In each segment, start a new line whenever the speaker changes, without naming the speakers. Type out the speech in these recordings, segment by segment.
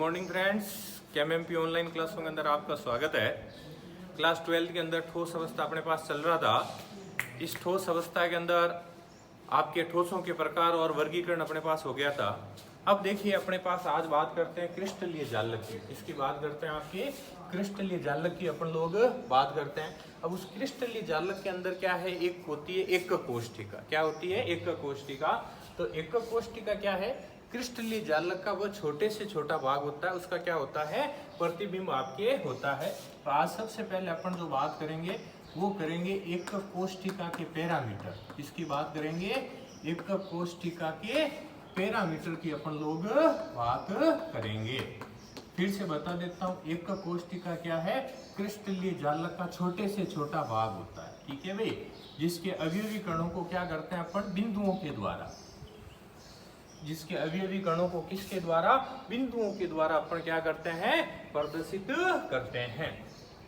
Morning friends, केएमएमपी online क्लासों के अंदर आपका स्वागत है। क्लास 12 के अंदर ठोस अवस्था अपने पास चल रहा था। इस ठोस अवस्था के अंदर आपके ठोसों के प्रकार और वर्गीकरण अपने पास हो गया था। अब देखिए अपने पास आज बात करते हैं क्रिस्टलीय जालक की। इसकी बात करते हैं आपके क्रिस्टलीय जालक की अपन लोग बात करते हैं। अब उस क्रिस्टलीय जालक के अंदर क्या है, एक होती है एक कोष्ठिका। क्या होती है? एक कोष्ठिका। तो एक कोष्ठिका क्या है? क्रिस्टलीय जालक का वो छोटे से छोटा भाग होता है, उसका क्या होता है? प्रतिबिंब आपके होता है। तो आज सबसे पहले अपन जो बात करेंगे वो करेंगे एक कोष्ठिका के पैरामीटर। इसकी बात करेंगे एक कोष्ठिका के पैरामीटर की अपन लोग बात करेंगे। फिर से बता देता हूँ, एक कोष्ठिका क्या है? क्रिस्टलीय जालक का छोटे से छोटा भाग होता है, ठीक है भाई, जिसके अवयवी कणों को क्या करते हैं अपन? बिंदुओं के द्वारा। जिसके अवयवी कणों को किसके द्वारा? बिंदुओं के द्वारा अपन क्या करते हैं? प्रदर्शित करते हैं,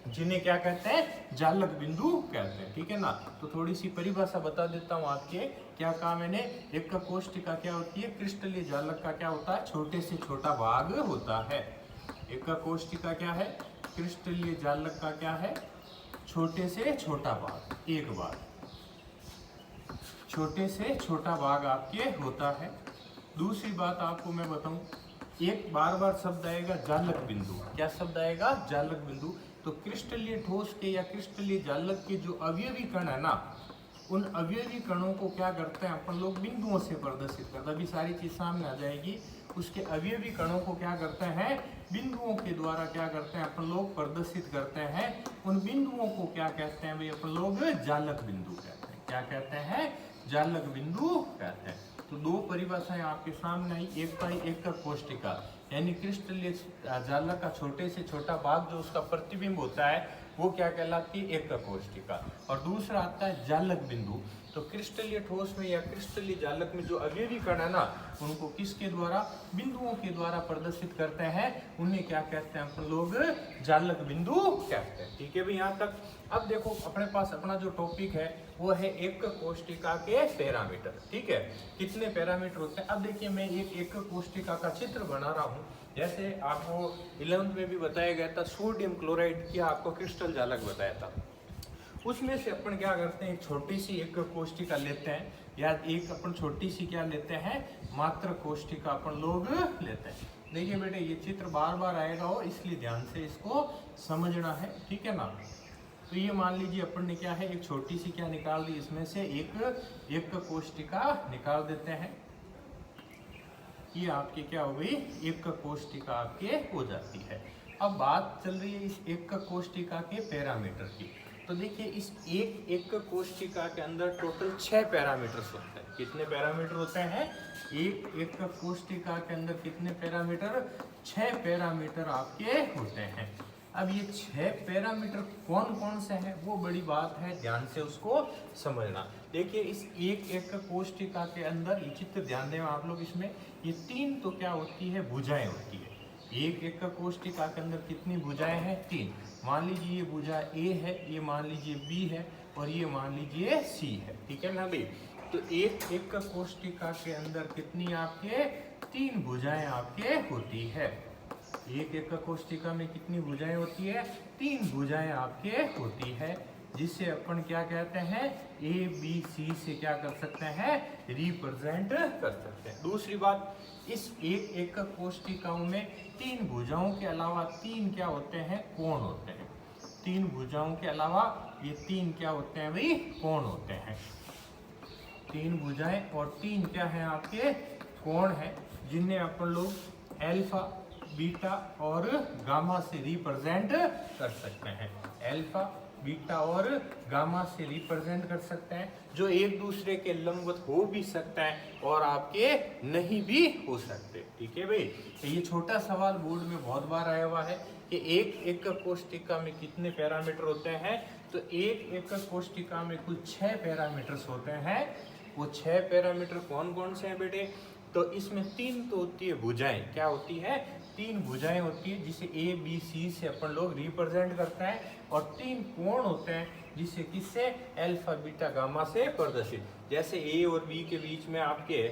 जिन्हें क्या कहते हैं? जालक बिंदु कहते हैं, ठीक है ना। तो थोड़ी सी परिभाषा बता देता हूँ आपके। क्या कहा मैंने? एक कोष्ठिका क्या होती है? क्रिस्टलीय जालक का क्या होता है? छोटे से छोटा भाग होता है। एक कोष्ठिका क्या है? क्रिस्टलीय जालक का क्या है? छोटे से छोटा भाग, एक भाग, छोटे से छोटा भाग आपके होता है। दूसरी बात आपको मैं बताऊं, एक बार बार शब्द आएगा जालक बिंदु। क्या शब्द आएगा? जालक बिंदु। तो क्रिस्टलीय ठोस के या क्रिस्टलीय जालक के जो अवयवी कण है ना, उन अवयवी कणों को क्या करते हैं अपन लोग? बिंदुओं से प्रदर्शित करते हैं। अभी सारी चीज सामने आ जाएगी। उसके अवयवी कणों को क्या करते हैं? बिंदुओं के द्वारा क्या करते हैं अपन लोग? प्रदर्शित करते हैं। उन बिंदुओं को क्या कहते हैं भाई अपन लोग? जालक बिंदु कहते हैं। क्या कहते हैं? जालक बिंदु कहते हैं। तो दो परिभाषाएं आपके सामने आई। एक पाई एक कोष्ठिका, यानी क्रिस्टलीय जालक का छोटे से छोटा भाग जो उसका प्रतिबिंब होता है वो क्या कहलाती है? एक कोष्ठिका। और दूसरा आता है जालक बिंदु। तो क्रिस्टलीय ठोस में या क्रिस्टलीय जालक में जो अवयवी कण है ना, उनको किसके द्वारा? बिंदुओं के द्वारा प्रदर्शित करते हैं। उन्हें क्या कहते हैं अपन लोग? जालक बिंदु कहते हैं, ठीक है भाई यहाँ तक। अब देखो अपने पास अपना जो टॉपिक है वो है एक कोष्ठिका के पैरामीटर, ठीक है। कितने पैरामीटर होते हैं? अब देखिए मैं एक कोष्ठिका का चित्र बना रहा हूँ। जैसे आपको 11th में भी बताया गया था, सोडियम क्लोराइड की आपको क्रिस्टल जालक बताया था। उसमें से अपन क्या करते हैं? एक छोटी सी एक कोष्ठिका लेते हैं, या एक अपन छोटी सी क्या लेते हैं? मात्र कोष्ठिका अपन लोग लेते हैं। देखिए बेटे ये चित्र बार बार आएगा हो, इसलिए ध्यान से इसको समझना है, ठीक है ना। तो ये मान लीजिए अपन ने क्या है? एक छोटी सी क्या निकाल दी, इसमें से एक कोष्ठिका निकाल देते हैं। ये आपकी क्या हो गई? एक कोष्ठिका आपके हो जाती है। अब बात चल रही है इस एक कोष्ठिका के पैरामीटर की। तो देखिए इस एक कोष्ठिका के अंदर टोटल 6 पैरामीटर्स होते हैं। कितने पैरामीटर होते हैं? एक कोष्ठिका के अंदर कितने पैरामीटर? 6 पैरामीटर आपके होते हैं। अब ये 6 पैरामीटर कौन कौन से हैं वो बड़ी बात है, ध्यान से उसको समझना। देखिए इस एक कोष्ठिका के अंदर ये चित्र ध्यान दें आप लोग। इसमें ये 3 तो क्या होती है? भुजाएं होती है। एक कोष्ठिका के अंदर कितनी भुजाएं हैं? 3। मान लीजिए ये भुजा ए है, ये मान लीजिए बी है, और ये मान लीजिए सी है, ठीक है ना भाई। तो एक कोष्ठिका के अंदर कितनी आपके? 3 भुजाएं आपके होती है। एक कोष्ठिका में कितनी भुजाएं होती है? 3 भुजाएं आपके होती है, जिसे अपन क्या कहते हैं? ए बी सी से क्या कर सकते हैं? रिप्रेजेंट कर सकते हैं। दूसरी बात, इस एक कोष्ठिकाओं में 3 भुजाओं के अलावा 3 क्या होते हैं? कोण होते हैं। 3 भुजाओं के अलावा ये 3 क्या होते हैं भाई? कोण होते हैं। 3 भुजाएं और 3 क्या हैं आपके? कोण हैं, जिन्हें अपन लोग अल्फा, बीटा और गामा से रिप्रेजेंट कर सकते हैं। अल्फा, बीटा और गामा से रिप्रेजेंट कर सकते हैं, जो एक दूसरे के लंबवत हो भी सकते हैं और आपके नहीं भी हो सकते, ठीक है भाई। तो ये छोटा सवाल बोर्ड में बहुत बार आया हुआ है कि एक कोष्ठिका में कितने पैरामीटर होते हैं? तो एक कोष्ठिका में कुल 6 पैरामीटर्स होते हैं। वो 6 पैरामीटर कौन कौन से हैं बेटे? तो इसमें 3 तो होती है भुजाएं। क्या होती है? 3 भुजाएं होती है, जिसे ए बी सी से अपन लोग रिप्रेजेंट करते हैं, और 3 कोण होते हैं, जिसे किससे? अल्फा, बीटा, गामा से प्रदर्शित। जैसे ए और बी के बीच में आपके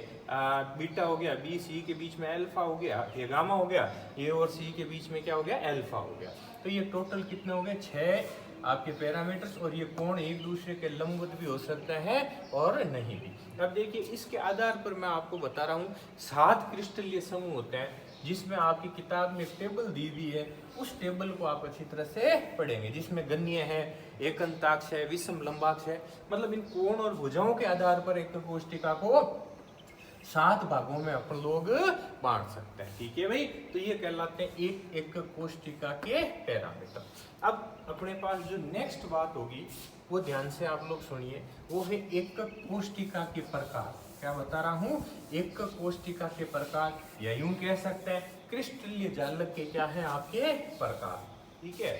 बीटा हो गया, बी सी के बीच में अल्फा हो गया, ये गामा हो गया, ए और सी के बीच में क्या हो गया, अल्फा हो गया। तो ये टोटल कितने हो गए, 6 आपके पैरामीटर्स। और ये कोण एक दूसरे के लंबवत भी हो सकता है और नहीं भी। अब देखिए इसके आधार पर मैं आपको बता रहा हूँ 7 क्रिस्टलीय समूह होते हैं, जिसमें आपकी किताब में टेबल दी हुई है, उस टेबल को आप अच्छी तरह से पढ़ेंगे, जिसमें गणीय है, एकंताक्ष है, विषम लंबाक्ष है। मतलब इन कोण और भुजाओं के आधार पर एक कोष्टिका को 7 भागों में अपन लोग बांट सकते हैं। ठीक है भाई, तो ये कहलाते हैं एक कोष्टिका के पैरामीटर। अब अपने पास जो नेक्स्ट बात होगी वो ध्यान से आप लोग सुनिए, वो है एक कोष्टिका के प्रकार। क्या बता रहा हूँ, एक कोष्टिका के प्रकार, या यूं कह सकते हैं क्रिस्टलीय जालक के क्या है आपके प्रकार। ठीक है,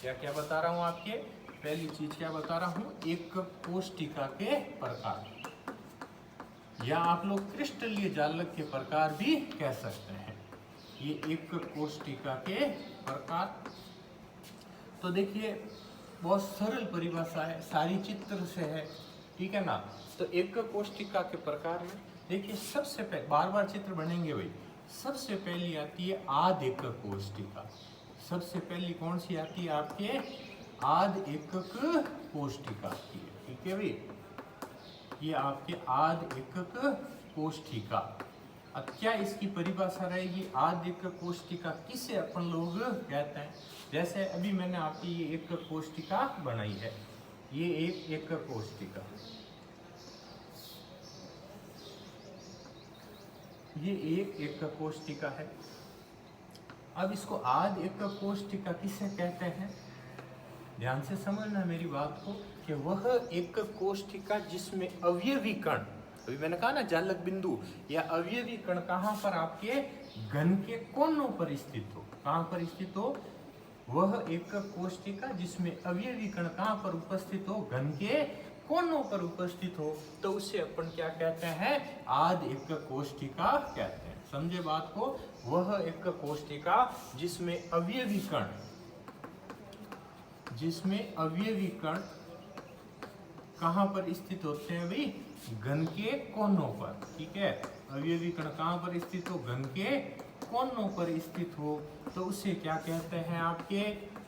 क्या क्या बता रहा हूँ आपके, पहली चीज क्या बता रहा हूँ, एक कोष्टिका के प्रकार, या आप लोग क्रिस्टलीय जालक के प्रकार भी कह सकते हैं। ये एक कोष्टिका के प्रकार। तो देखिए बहुत सरल परिभाषा है, सारी चित्र से है, ठीक है ना। तो एक कोष्टिका के प्रकार में देखिए सबसे पहले, बार बार चित्र बनेंगे भाई, सबसे पहली आती है आद एकक कोष्टिका। सबसे पहली कौन सी आती है आपके, आद एकक कोष्टिका आती है। ठीक है भाई, ये आपके आद एकक कोष्टिका। अब क्या इसकी परिभाषा रहेगी, आद एकक कोष्टिका किसे अपन लोग कहते हैं। जैसे अभी मैंने आपकी ये एक कोष्टिका बनाई है, ये एक एकक कोष्टिका, ये एक एकक कोष्टिका है। अब इसको आद एकक कोष्टिका किसे कहते हैं, ध्यान से समझना मेरी बात को, कि वह एक कोष्टिका जिसमें अवयवी कण, अभी मैंने कहा ना जालक बिंदु या अवयवी कण कहाँ पर आपके घन के कोनों पर स्थित हो। कहाँ पर स्थित हो, वह एक कोष्टिका जिसमें अवयवी कण कहाँ पर उपस्थित हो, घन के कोनों पर उपस्थित हो, तो उसे अपन क्या कहते हैं, आद एकक कोष्टिका कहते हैं। समझे बात को, वह एक कोष्टिका जिसमें अवयवी कण, जिसमें अवयवी कण कहाँ पर स्थित होते हैं भाई, घन के कोनों पर। ठीक है, अवयवी कण कहाँ पर स्थित हो, घन के कोनों पर स्थित हो, तो उसे क्या कहते हैं आपके,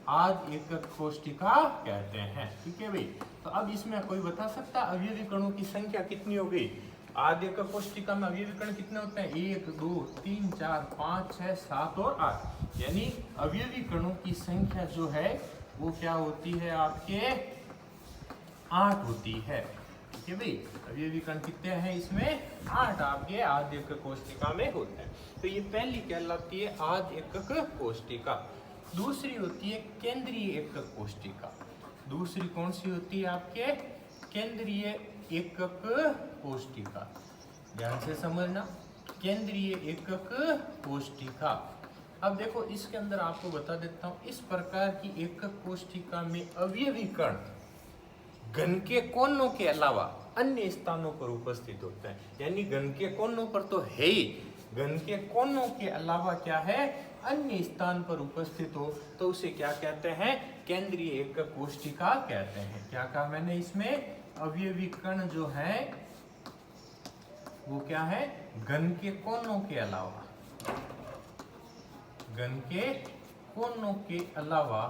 आद एकक कोष्टिका कहते हैं। ठीक है भाई, तो अब इसमें कोई बता सकता अवयवी कणों की संख्या कितनी हो गई। आद एकक कोष्टिका में अवयवी कण कितने होते हैं, 1 2 3 4 5 6 7 और 8, यानी अवयवी कणों की संख्या जो है वो क्या होती है आपके, 8 होती है। ठीक है भाई, अवयवी कण कितने हैं इसमें, 8 आपके आद एकक कोष्टिका में होते हैं। तो ये पहली कहलाती है आद एकक कोष्टिका। दूसरी होती है केंद्रीय एकक कोष्टिका। दूसरी कौन सी होती है आपके, केंद्रीय एकक कोष्टिका। ध्यान से समझना, केंद्रीय एकक कोष्टिका। अब देखो इसके अंदर आपको बता देता हूं, इस प्रकार की एकक कोष्टिका में अवयवी कण घन के कोनों के अलावा अन्य स्थानों पर उपस्थित होते हैं। यानी घन के कोनों पर तो है ही, घन के कोनों के अलावा क्या है, अन्य स्थान पर उपस्थित हो, तो उसे क्या कहते हैं, केंद्रीय एकक कोष्टिका कहते हैं। क्या कहा मैंने इसमें, अवयवी कण जो है वो क्या है, घन के कोनों के अलावा, घन के कोनों के अलावा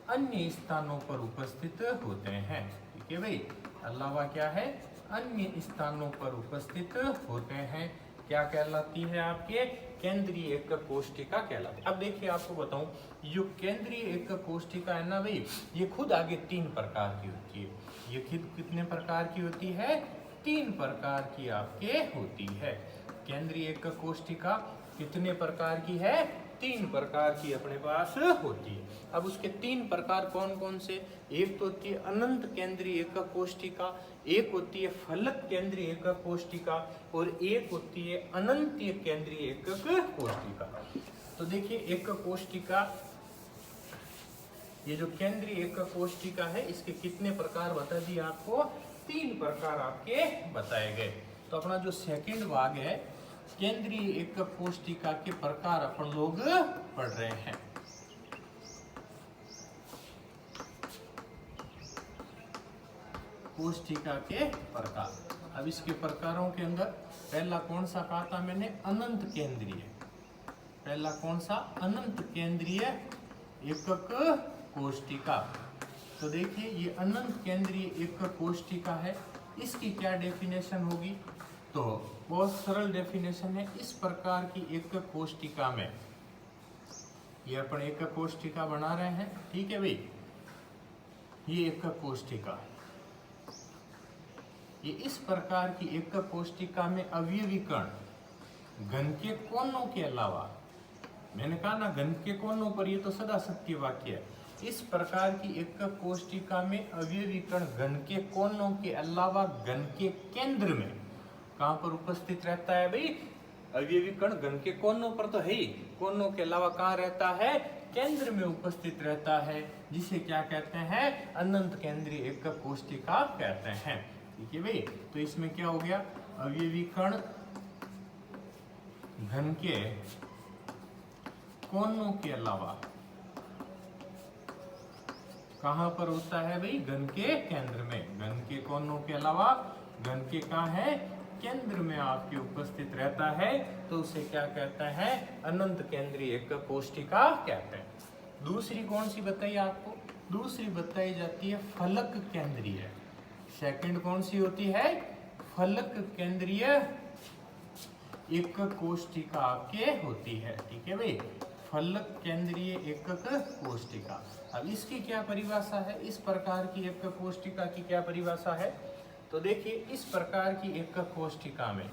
अन्य स्थानों पर उपस्थित होते हैं। ठीक है भाई, अलावा क्या है, अन्य स्थानों पर उपस्थित होते हैं। क्या कहलाती है आपके, केंद्रीय एकक कोष्टिका कहलाती है। अब देखिए आपको बताऊं, जो केंद्रीय एकक कोष्टिका है ना भाई, ये खुद आगे 3 प्रकार की होती है। ये खुद कितने प्रकार की होती है, 3 प्रकार की आपके होती है। केंद्रीय एकक कोष्टिका कितने प्रकार की है, 3 प्रकार की अपने पास होती है। अब उसके 3 प्रकार कौन कौन से, एक तो होती है अनंत केंद्रीय एकक कोष्टिका, एक होती है फलक केंद्रीय एकक कोष्टिका, और एक होती है अनंतीय केंद्रीय एकक कोष्टिका। तो देखिए एकक कोष्टिका, ये जो केंद्रीय एकक कोष्टिका है, इसके कितने प्रकार बता दिए आपको, 3 प्रकार आपके बताए गए। तो अपना जो सेकंड भाग है, केंद्रीय एकक कोष्टिका के प्रकार अपन लोग पढ़ रहे हैं। कोष्ठिका के प्रकार। अब इसके प्रकारों के अंदर पहला कौन सा कहा था मैंने, अनंत केंद्रीय। पहला कौन सा, अनंत केंद्रीय एकक कोष्ठिका। तो देखिए ये अनंत केंद्रीय एकक कोष्ठिका है, इसकी क्या डेफिनेशन होगी, तो बहुत सरल डेफिनेशन है। इस प्रकार की एकक कोष्ठिका में, ये अपन एकक कोष्ठिका बना रहे हैं, ठीक है भाई, ये एकक कोष्ठिका, ये इस प्रकार की एकक कोष्ठिका में अवयवी कण घन के कोनों के अलावा, मैंने कहा ना घन के कोनों पर, ये तो सदा सत्य वाक्य है। इस प्रकार की एकक कोष्ठिका में अवयवी कण घन के कोनों के अलावा घन के केंद्र में कहां पर उपस्थित रहता है भाई, अवयवी कण घन के कोनों पर तो है ही, कोनों के अलावा कहां रहता है, केंद्र में उपस्थित रहता है, जिसे क्या कहते हैं, अनंत केंद्रीय एकक कोष्ठिका कहते हैं। ठीक है भाई, तो इसमें क्या हो गया, अवयवी कण घन के कोनों के अलावा कहां पर होता है भाई, घन के केंद्र में, घन के कोनों के अलावा घन के कहां है, केंद्र में आपके उपस्थित रहता है, तो उसे क्या कहता है, अनंत केंद्रीय एकक कोष्ठिका कहते हैं। दूसरी कौन सी बताइए आपको, दूसरी बताई जाती है फलक केंद्रीय। सेकंड कौन सी होती है, फलक केंद्रीय एकक कोष्ठिका आपके होती है। ठीक है भाई, फलक केंद्रीय एकक कोष्ठिका। अब इसकी क्या परिभाषा है, इस प्रकार की एकक कोष्ठिका की क्या परिभाषा है, तो देखिए इस प्रकार की एकक कोष्ठिका में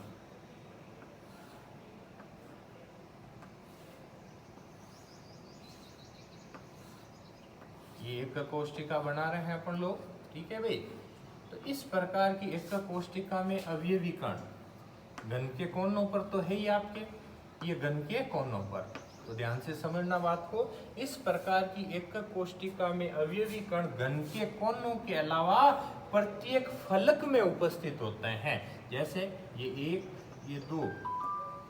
ये एकक कोष्ठिका बना रहे हैं अपन लोग, ठीक है भाई। तो इस प्रकार की एकक कोष्ठिका में अवयवी कण घन के कोनों पर तो है ही आपके, ये घन के कोनों पर, तो ध्यान से समझना बात को। इस प्रकार की एकक कोष्ठिका में अवयवी कण घन के कोनों के अलावा प्रत्येक फलक में उपस्थित होते हैं। जैसे ये एक, ये दो,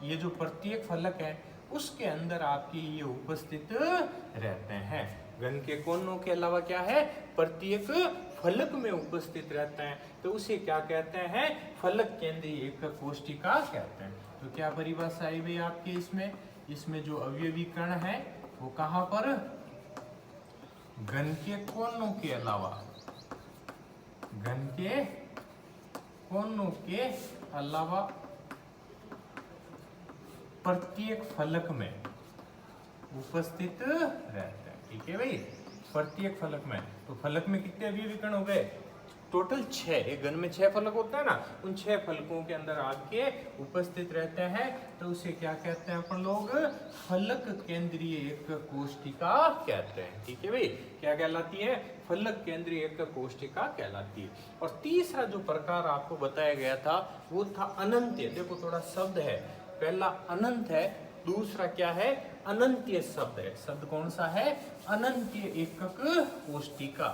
ये जो प्रत्येक फलक है उसके अंदर आपके ये उपस्थित रहते हैं। घन के कोनों के अलावा क्या है, प्रत्येक फलक में उपस्थित रहते हैं, तो उसे क्या कहते हैं, फलक केंद्रीय एकक कोष्ठिका कहते हैं। तो क्या परिभाषा आई भाई आपके इसमें, इसमें जो अवयवी कण है वो कहां पर, घन के कोनों के अलावा, घन के कोनों के अलावा प्रत्येक फलक में उपस्थित रहते हैं। ठीक है भाई, प्रत्येक फलक में, तो फलक में कितने अवयवी कण हो गए, टोटल 6। एक घन में 6 फलक होता है ना, उन 6 फलकों के अंदर आपके उपस्थित रहते हैं, तो उसे क्या कहते हैं अपन लोग, फलक केंद्रीय एकक कोष्ठिका कहते हैं। ठीक है भाई, क्या कहलाती है, फलक केंद्रीय एकक कोष्ठिका कहलाती है। और तीसरा जो प्रकार आपको बताया गया था वो था अनंत्य। देखो थोड़ा शब्द है, पहला अनंत है, दूसरा क्या है, अनंत्य शब्द है। शब्द कौन सा है, अनंत्य एकक कोष्ठिका।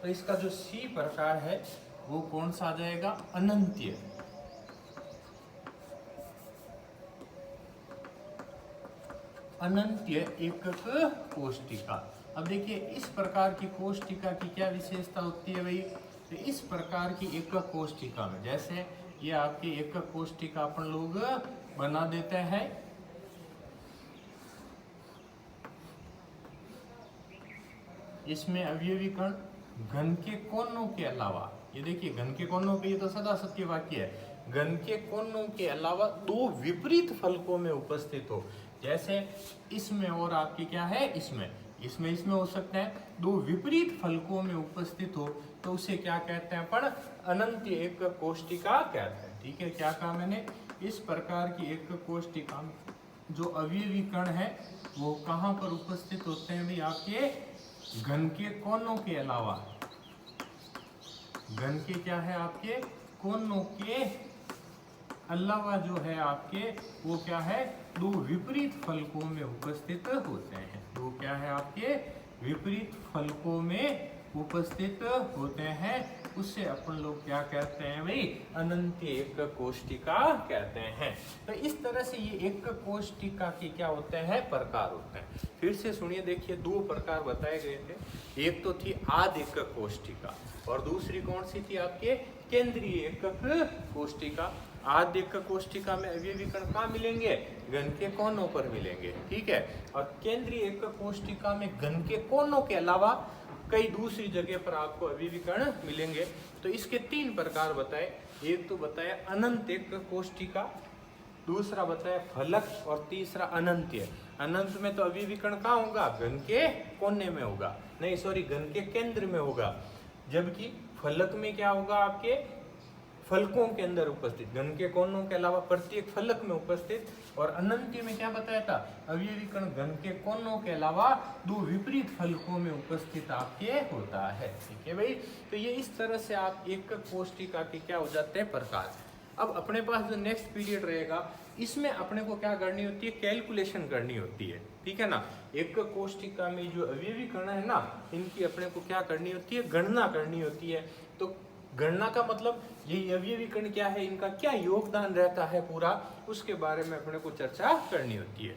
तो इसका जो सी प्रकार है वो कौन सा आ जाएगा, अनंत्य। अनंत्य एकक कोष्ठिका। अब देखिए इस प्रकार की कोष्ठिका की क्या विशेषता होती है भाई, तो इस प्रकार की एकक कोष्ठिका में, जैसे ये आपकी एकक कोष्ठिका अपन लोग बना देते हैं, इसमें अवयवी कण घन के कोनों के अलावा, ये देखिए घन के कोनों पे, ये तो सदा सत्य वाक्य है, घन के कोनों के अलावा दो विपरीत फलकों में उपस्थित हो। जैसे इसमें और आपके क्या है, इसमें हो सकते हैं, दो विपरीत फलकों में उपस्थित हो, तो उसे क्या कहते हैं अपन, अनंत्य एकक कोष्ठिका कहते हैं। ठीक है, क्या कहा मैंने, इस प्रकार की एकक कोष्ठिका में जो अवयवी कण है वो कहाँ पर उपस्थित होते हैं भाई, आपके घन के कोनों के अलावा, घन के क्या है आपके कोनों के अलावा जो है आपके वो क्या है, दो विपरीत फलकों में उपस्थित होते हैं। दो क्या है आपके विपरीत फलकों में उपस्थित होते हैं उससे अपन लोग क्या कहते हैं भाई, अनंत एक कोष्टिका कहते हैं। तो इस तरह से ये एक कोष्टिका के क्या होते हैं, प्रकार होते हैं। फिर से सुनिए, देखिए दो प्रकार बताए गए थे। एक तो थी आद एक कोष्टिका और दूसरी कौन सी थी आपके, केंद्रीय एकक कोष्टिका। आद्य एकक कोष्टिका में अवयवी कण कहाँ मिलेंगे, घन के कोनों पर मिलेंगे, ठीक है। और केंद्रीय एकक कोष्टिका में घन के कोनों के अलावा कई दूसरी जगह पर आपको अवयवी कण मिलेंगे। तो इसके तीन प्रकार बताए। एक तो बताया अनंत एकक कोष्टिका, दूसरा बताया फलक और तीसरा अनंत्य। अनंत में तो अवयवी कण कहाँ होगा, घन के कोने में होगा, नहीं सॉरी घन के केंद्र में होगा। जबकि फलक में क्या होगा, आपके फलकों के अंदर उपस्थित, घन के कोनों के अलावा प्रत्येक फलक में उपस्थित। और अनंत्य में क्या बताया था, अवयवी कण घन के कोनों के अलावा दो विपरीत फलकों में उपस्थित आपके होता है, ठीक है भाई। तो ये इस तरह से आप एकक कोष्टिका के क्या हो जाते हैं, प्रकार। अब अपने पास जो नेक्स्ट पीरियड रहेगा इसमें अपने को क्या करनी होती है, कैलकुलेशन करनी होती है, ठीक है ना। एकक कोष्टिका में जो अवयवी कण है ना, इनकी अपने को क्या करनी होती है, गणना करनी होती है। तो गणना का मतलब ये अवयवी कण क्या है, इनका क्या योगदान रहता है पूरा, उसके बारे में अपने को चर्चा करनी होती है।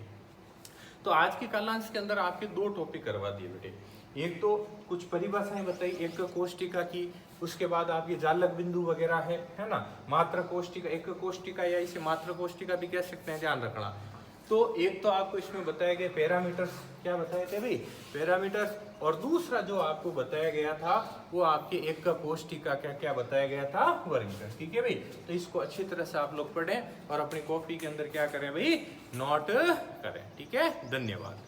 तो आज के कालांश के अंदर आपके दो टॉपिक करवा दिए बेटे। एक तो कुछ परिभाषाएं बताई एकक कोष्टिका की, उसके बाद आपके जालक बिंदु वगैरह है ना, मात्र कोष्टिका, एकक कोष्टिका या इसे मात्र कोष्टिका भी कह सकते हैं, ध्यान रखना। तो एक तो आपको इसमें बताया गया पैरामीटर्स, क्या बताए थे भाई, पैरामीटर्स। और दूसरा जो आपको बताया गया था वो आपके एकक कोष्टिका क्या क्या बताया गया था, वर्गीकरण, ठीक है भाई। तो इसको अच्छी तरह से आप लोग पढ़ें और अपनी कॉपी के अंदर क्या करें भाई, नोट करें, ठीक है। धन्यवाद।